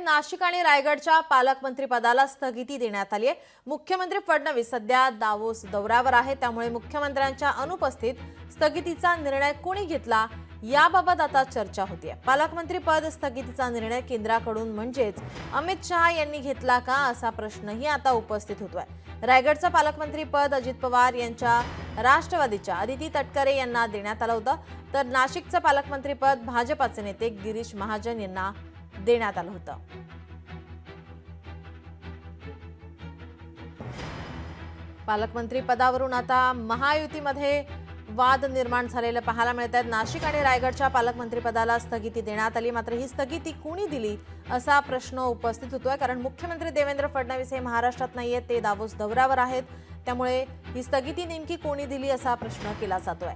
नाशिक आणि रायगडच्या पालकमंत्री पदाला स्थगिती देण्यात आली आहे। मुख्यमंत्री फडणवीस सध्या दावोस दौऱ्यावर आहेत, त्यामुळे मुख्यमंत्र्यांच्या अनुपस्थित स्थगितीचा निर्णय कोणी घेतला याबाबत आता चर्चा होतीये। पालकमंत्री पद स्थगितीचा निर्णय केंद्राकडून म्हणजेच अमित शहा यांनी घेतला का असा प्रश्नही आता उपस्थित होतोय। रायगडचं पालकमंत्री पद अजित पवार यांच्या राष्ट्रवादीच्या अदिती तटकरे यांना देण्यात आलं होतं, तर नाशिकचं पालकमंत्री पद भाजपाचे नेते गिरीश महाजन यांना देण्यात आलं होतं। पालकमंत्री पदावरून आता महायुतीमध्ये वाद निर्माण झालेले पाहायला मिळतात। नाशिक आणि रायगडच्या पालकमंत्री पदाला स्थगिती देण्यात आली, मात्र ही स्थगिती कोणी दिली असा प्रश्न उपस्थित होतोय, कारण मुख्यमंत्री देवेंद्र फडणवीस हे महाराष्ट्रात नाहीयेत, ते दावोस दौऱ्यावर आहेत, त्यामुळे ही स्थगिती नेमकी कोणी दिली असा प्रश्न केला जातोय।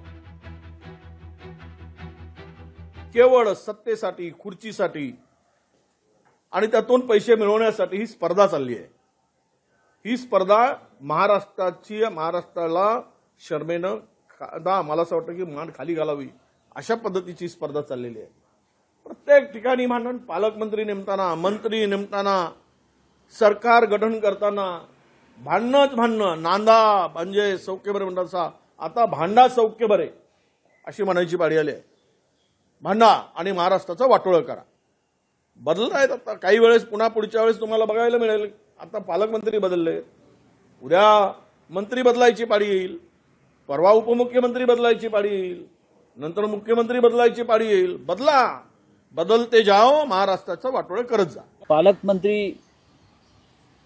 केवळ सत्तेसाठी, खुर्चीसाठी आणि त्यातून पैसे मिळवण्यासाठी ही स्पर्धा चालली आहे। ही स्पर्धा महाराष्ट्राला शर्मेनं मला असं वाटतं की मान खाली घालावी अशा पद्धतीची स्पर्धा चाललेली आहे। प्रत्येक ठिकाणी म्हणून पालकमंत्री नेमताना, मंत्री नेमताना, सरकार गठन करताना भांडणं, नांदा म्हणजे सौख्य बरे म्हणतात, आता भांडा सौख्य बरे अशी म्हणायची पाळी आली आहे। भांडा आणि महाराष्ट्राचं वाटोळं करा। बदलत आहेत आता काही वेळेस, पुन्हा पुढच्या वेळेस तुम्हाला बघायला मिळेल आता पालकमंत्री बदलले, उद्या मंत्री बदलायची पाळी येईल, परवा उपमुख्यमंत्री बदलायची पाळी येईल, नंतर मुख्यमंत्री बदलायची पाळी येईल। बदलते जाओ, महाराष्ट्राचं वाटोळं करत जा। पालकमंत्री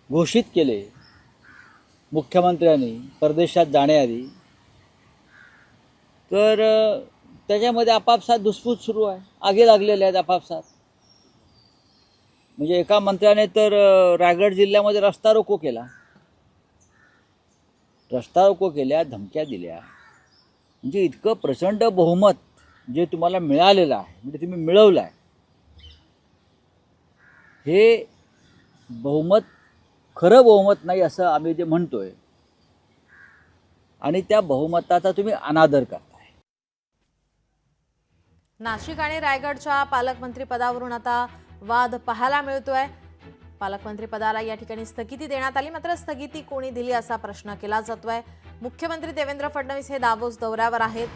घोषित केले मुख्यमंत्र्यांनी परदेशात जाण्याआधी, तर त्याच्यामध्ये आपापसात धुसफूस सुरू आहे, आगे लागलेले आहेत आपापसात। म्हणजे एका मंत्र्याने तर रायगड जिल्ह्यामध्ये रस्ता रोको केल्या, धमक्या दिल्या। म्हणजे इतकं प्रचंड बहुमत जे तुम्हाला मिळालेलं आहे, म्हणजे तुम्ही मिळवलं आहे, हे बहुमत खरं बहुमत नाही असं आम्ही जे म्हणतोय, आणि त्या बहुमताचा तुम्ही अनादर करताय। नाशिक आणि रायगडच्या पालकमंत्री पदावरून आता वाद पाहायला मिळतोय। पालकमंत्री पदाला या ठिकाणी स्थगिती देण्यात आली, मात्र स्थगिती कोणी दिली असा प्रश्न केला जातोय। मुख्यमंत्री देवेंद्र फडणवीस हे दावोस दौऱ्यावर आहेत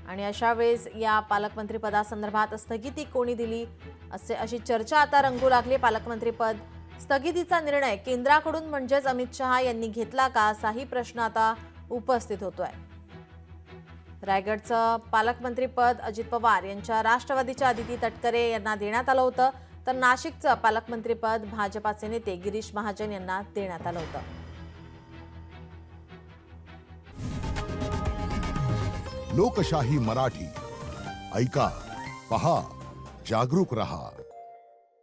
आणि अशा वेळेस या पालकमंत्री पदासंदर्भात स्थगिती कोणी दिली अशी चर्चा आता रंगू लागली। पालकमंत्री पद स्थगितीचा निर्णय केंद्राकडून म्हणजेच अमित शहा यांनी घेतला का असाही प्रश्न आता उपस्थित होतोय। रायगडचं पालकमंत्री पद अजित पवार यांच्या राष्ट्रवादीच्या अदिती तटकरे यांना देण्यात आलं होतं, तर नाशिकचं पालकमंत्री पद भाजपाचे नेते गिरीश महाजन यांना देण्यात आलं होतं। लोकशाही मराठी ऐका, पहा, जागरूक रहा।